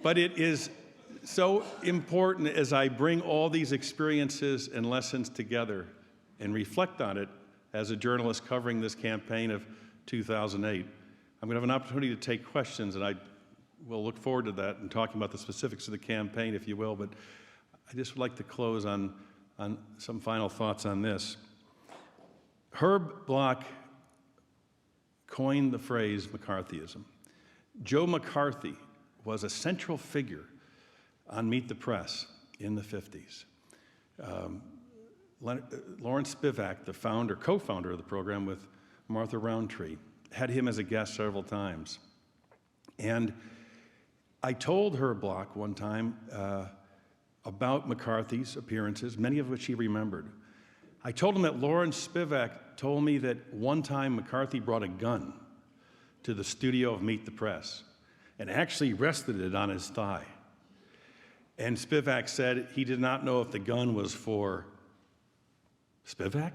But it is so important as I bring all these experiences and lessons together and reflect on it as a journalist covering this campaign of 2008. I'm going to have an opportunity to take questions, and I will look forward to that and talking about the specifics of the campaign, if you will, but I just would like to close on some final thoughts on this. Herb Bloch coined the phrase McCarthyism. Joe McCarthy was a central figure on Meet the Press in the 50s. Lawrence Spivak, the co-founder of the program with Martha Roundtree, had him as a guest several times. And I told Herb Bloch one time about McCarthy's appearances, many of which he remembered. I told him that Lawrence Spivak told me that one time McCarthy brought a gun to the studio of Meet the Press and actually rested it on his thigh. And Spivak said he did not know if the gun was for Spivak,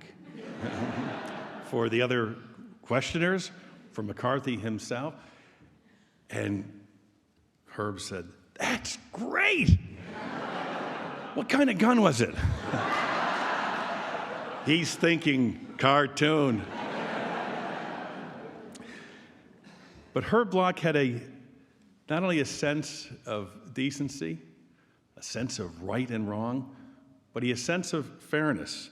for the other questioners, for McCarthy himself. And Herb said, "That's great! What kind of gun was it?" He's thinking cartoon. But Herb Bloch had not only a sense of decency, a sense of right and wrong, but he had a sense of fairness.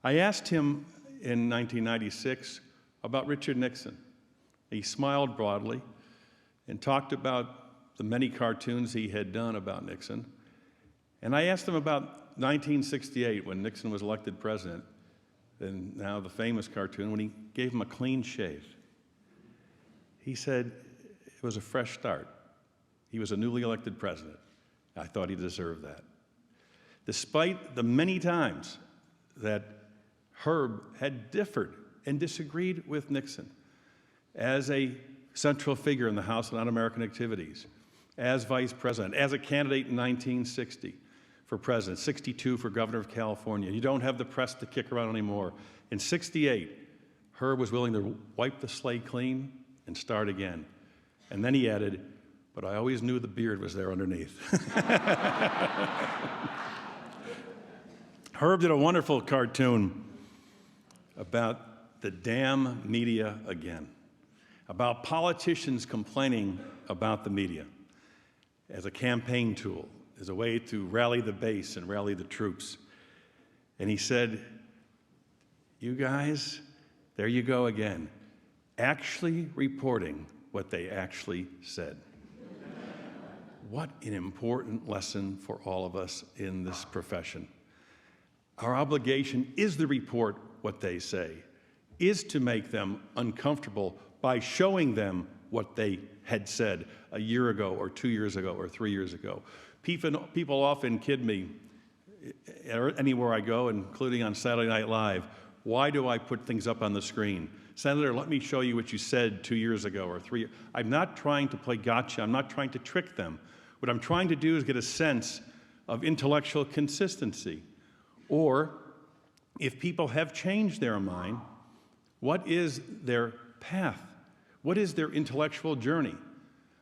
I asked him in 1996 about Richard Nixon. He smiled broadly and talked about the many cartoons he had done about Nixon. And I asked him about 1968, when Nixon was elected president, and now the famous cartoon, when he gave him a clean shave. He said it was a fresh start. He was a newly elected president. I thought he deserved that. Despite the many times that Herb had differed and disagreed with Nixon as a central figure in the House on Un-American Activities, as vice president, as a candidate in 1960 for president, 62 for governor of California. You don't have the press to kick around anymore. In 68, Herb was willing to wipe the slate clean and start again. And then he added, "But I always knew the beard was there underneath." Herb did a wonderful cartoon about the damn media again, about politicians complaining about the media as a campaign tool, as a way to rally the base and rally the troops. And he said, "You guys, there you go again, actually reporting what they actually said." What an important lesson for all of us in this profession. Our obligation is to report what they say, is to make them uncomfortable by showing them what they had said a year ago or 2 years ago or 3 years ago. People often kid me anywhere I go, including on Saturday Night Live. Why do I put things up on the screen? Senator, let me show you what you said 2 years ago or 3 years. I'm not trying to play gotcha. I'm not trying to trick them. What I'm trying to do is get a sense of intellectual consistency. Or, if people have changed their mind, what is their path? What is their intellectual journey?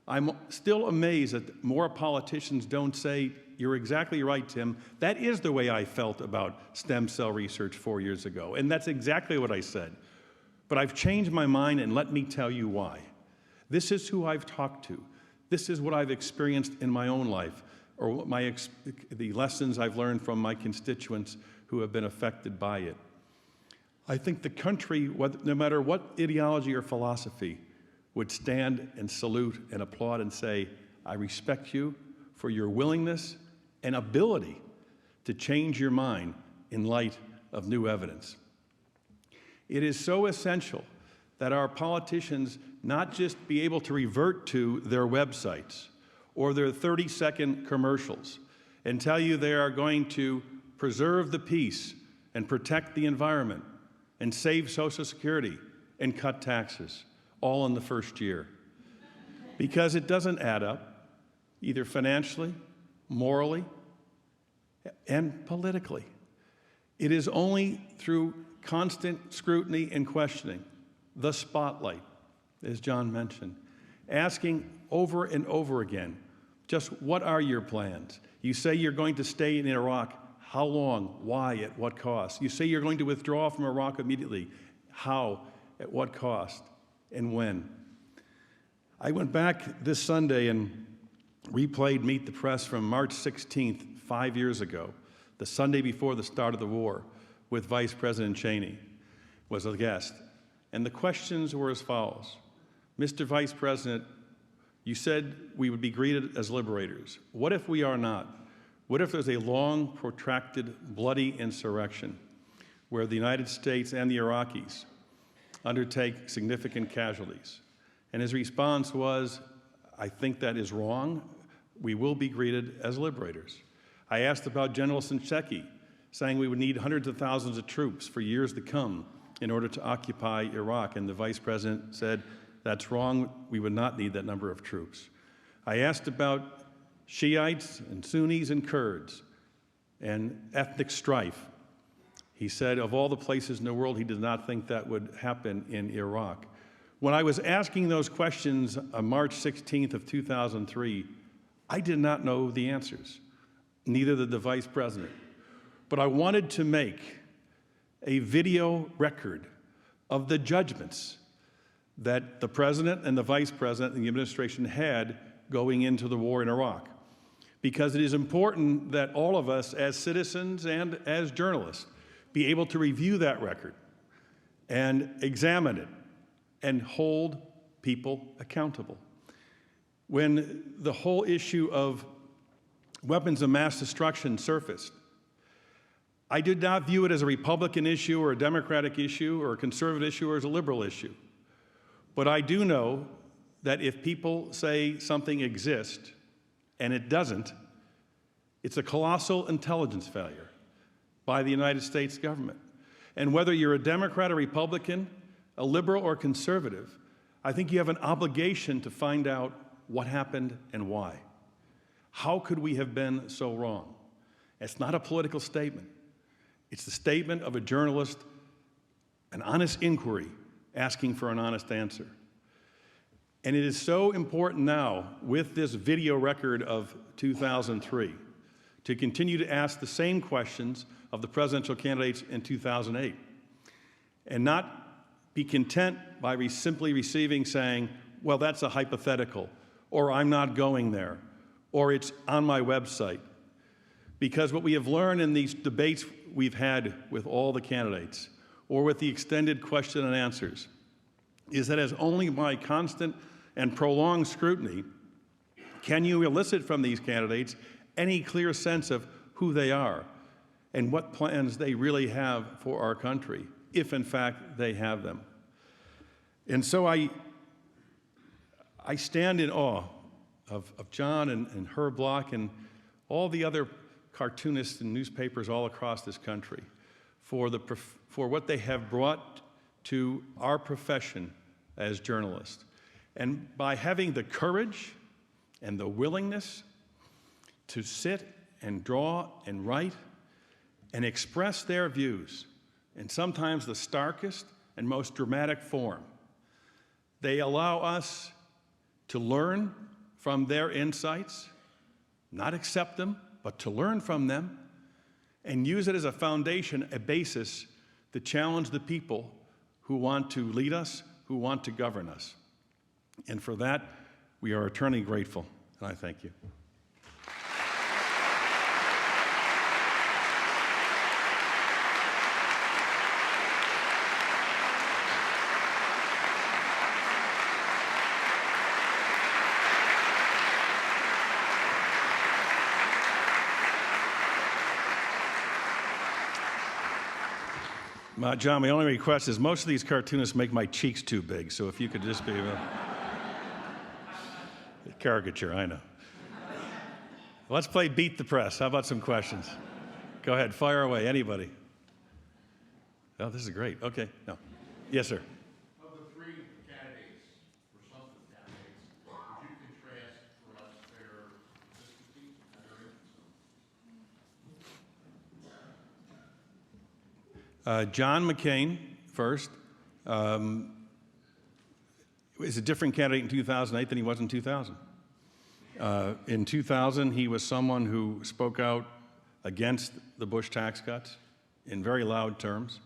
I'm still amazed that more politicians don't say, "You're exactly right, Tim. That is the way I felt about stem cell research 4 years ago." And that's exactly what I said. But I've changed my mind, and let me tell you why. This is who I've talked to. This is what I've experienced in my own life, or the lessons I've learned from my constituents who have been affected by it. I think the country, no matter what ideology or philosophy, would stand and salute and applaud and say, "I respect you for your willingness and ability to change your mind in light of new evidence." It is so essential that our politicians not just be able to revert to their websites or their 30-second commercials and tell you they are going to preserve the peace and protect the environment and save Social Security and cut taxes, all in the first year. Because it doesn't add up, either financially, morally, and politically. It is only through constant scrutiny and questioning, the spotlight, as John mentioned, asking over and over again, Just what are your plans? You say you're going to stay in Iraq. How long? Why? At what cost? You say you're going to withdraw from Iraq immediately. How? At what cost? And when? I went back this Sunday and replayed Meet the Press from March 16th, 5 years ago, the Sunday before the start of the war, with Vice President Cheney was a guest. And the questions were as follows. Mr. Vice President, you said we would be greeted as liberators. What if we are not? What if there's a long, protracted, bloody insurrection where the United States and the Iraqis undertake significant casualties? And his response was, I think that is wrong. We will be greeted as liberators. I asked about General Shinseki, saying we would need hundreds of thousands of troops for years to come in order to occupy Iraq, and the Vice President said, that's wrong, we would not need that number of troops. I asked about Shiites and Sunnis and Kurds and ethnic strife. He said of all the places in the world, he did not think that would happen in Iraq. When I was asking those questions on March 16th of 2003, I did not know the answers, neither did the Vice President. But I wanted to make a video record of the judgments that the President and the Vice President and the administration had going into the war in Iraq. Because it is important that all of us as citizens and as journalists be able to review that record and examine it and hold people accountable. When the whole issue of weapons of mass destruction surfaced, I did not view it as a Republican issue or a Democratic issue or a conservative issue or as a liberal issue. But I do know that if people say something exists and it doesn't, it's a colossal intelligence failure by the United States government. And whether you're a Democrat or Republican, a liberal or conservative, I think you have an obligation to find out what happened and why. How could we have been so wrong? It's not a political statement. It's the statement of a journalist, an honest inquiry, asking for an honest answer. And it is so important now, with this video record of 2003, to continue to ask the same questions of the presidential candidates in 2008, and not be content by simply receiving saying, well, that's a hypothetical, or I'm not going there, or it's on my website. Because what we have learned in these debates we've had with all the candidates, or with the extended question and answers, is that as only by constant and prolonged scrutiny can you elicit from these candidates any clear sense of who they are and what plans they really have for our country, if in fact they have them. And so I stand in awe of John and Herb Block and all the other cartoonists and newspapers all across this country for what they have brought to our profession as journalists. And by having the courage and the willingness to sit and draw and write and express their views in sometimes the starkest and most dramatic form, they allow us to learn from their insights, not accept them, but to learn from them and use it as a foundation, a basis to challenge the people who want to lead us, who want to govern us. And for that, we are eternally grateful, and I thank you. John, my only request is most of these cartoonists make my cheeks too big, so if you could just be a caricature, I know. Let's play Beat the Press. How about some questions? Go ahead, fire away, anybody. Oh, this is great. Okay, no. Yes, sir. Of the three candidates, or some of the candidates, would you contrast for us their consistency and their influence? John McCain, first, is a different candidate in 2008 than he was in 2000. In 2000, he was someone who spoke out against the Bush tax cuts in very loud terms,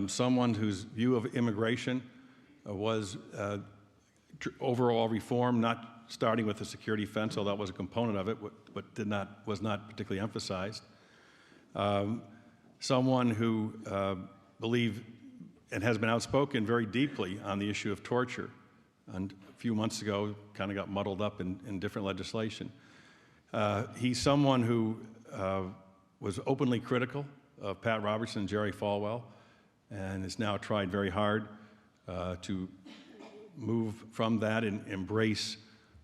someone whose view of immigration was overall reform, not starting with the security fence, although that was a component of it, but was not particularly emphasized. Someone who believed and has been outspoken very deeply on the issue of torture. And a few months ago, kind of got muddled up in different legislation. He's someone who was openly critical of Pat Robertson and Jerry Falwell, and has now tried very hard to move from that and embrace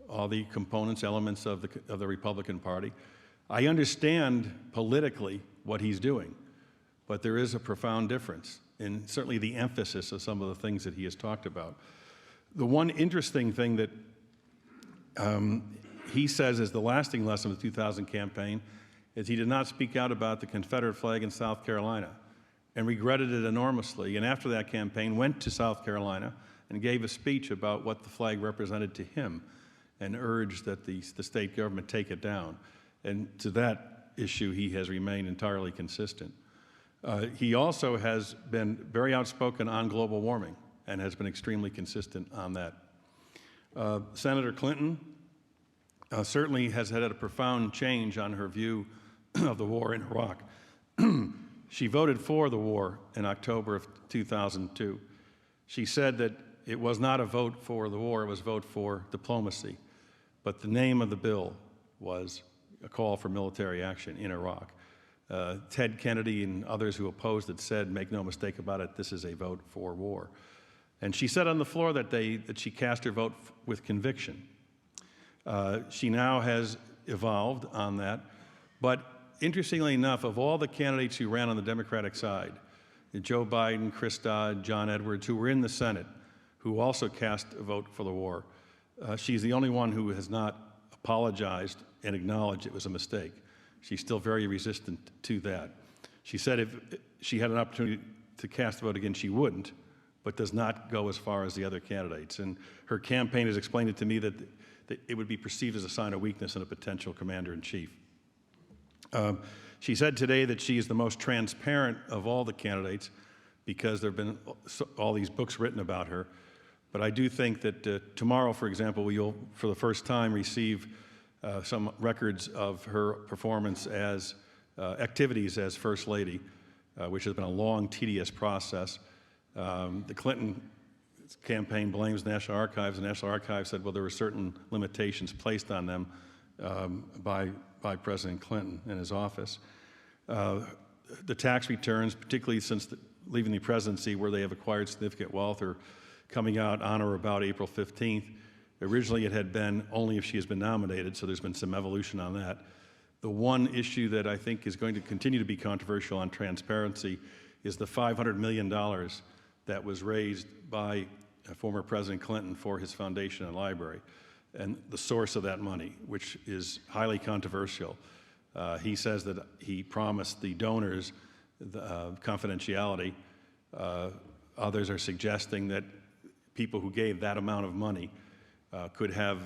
all the components, elements of the Republican Party. I understand politically what he's doing, but there is a profound difference in certainly the emphasis of some of the things that he has talked about. The one interesting thing that he says is the lasting lesson of the 2000 campaign is he did not speak out about the Confederate flag in South Carolina and regretted it enormously. And after that campaign, went to South Carolina and gave a speech about what the flag represented to him and urged that the state government take it down. And to that issue, he has remained entirely consistent. He also has been very outspoken on global warming and has been extremely consistent on that. Senator Clinton certainly has had a profound change on her view of the war in Iraq. She voted for the war in October of 2002. She said that it was not a vote for the war, it was a vote for diplomacy. But the name of the bill was a call for military action in Iraq. Ted Kennedy and others who opposed it said, make no mistake about it, this is a vote for war. And she said on the floor that day that she cast her vote with conviction. She now has evolved on that. But interestingly enough, of all the candidates who ran on the Democratic side, Joe Biden, Chris Dodd, John Edwards, who were in the Senate, who also cast a vote for the war, she's the only one who has not apologized and acknowledged it was a mistake. She's still very resistant to that. She said if she had an opportunity to cast a vote again, she wouldn't, but does not go as far as the other candidates. And her campaign has explained it to me that it would be perceived as a sign of weakness in a potential commander-in-chief. She said today that she is the most transparent of all the candidates because there have been all these books written about her. But I do think that tomorrow, for example, you'll, for the first time, receive some records of her performance as activities as First Lady, which has been a long, tedious process. The Clinton campaign blames National Archives. The National Archives said, well, there were certain limitations placed on them by President Clinton and his office. The tax returns, particularly since leaving the presidency where they have acquired significant wealth, are coming out on or about April 15th. Originally, it had been only if she has been nominated, so there's been some evolution on that. The one issue that I think is going to continue to be controversial on transparency is the $500 million that was raised by former President Clinton for his foundation and library, and the source of that money, which is highly controversial. He says that he promised the donors confidentiality. Others are suggesting that people who gave that amount of money could have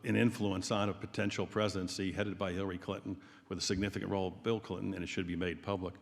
an influence on a potential presidency headed by Hillary Clinton with a significant role of Bill Clinton, and it should be made public.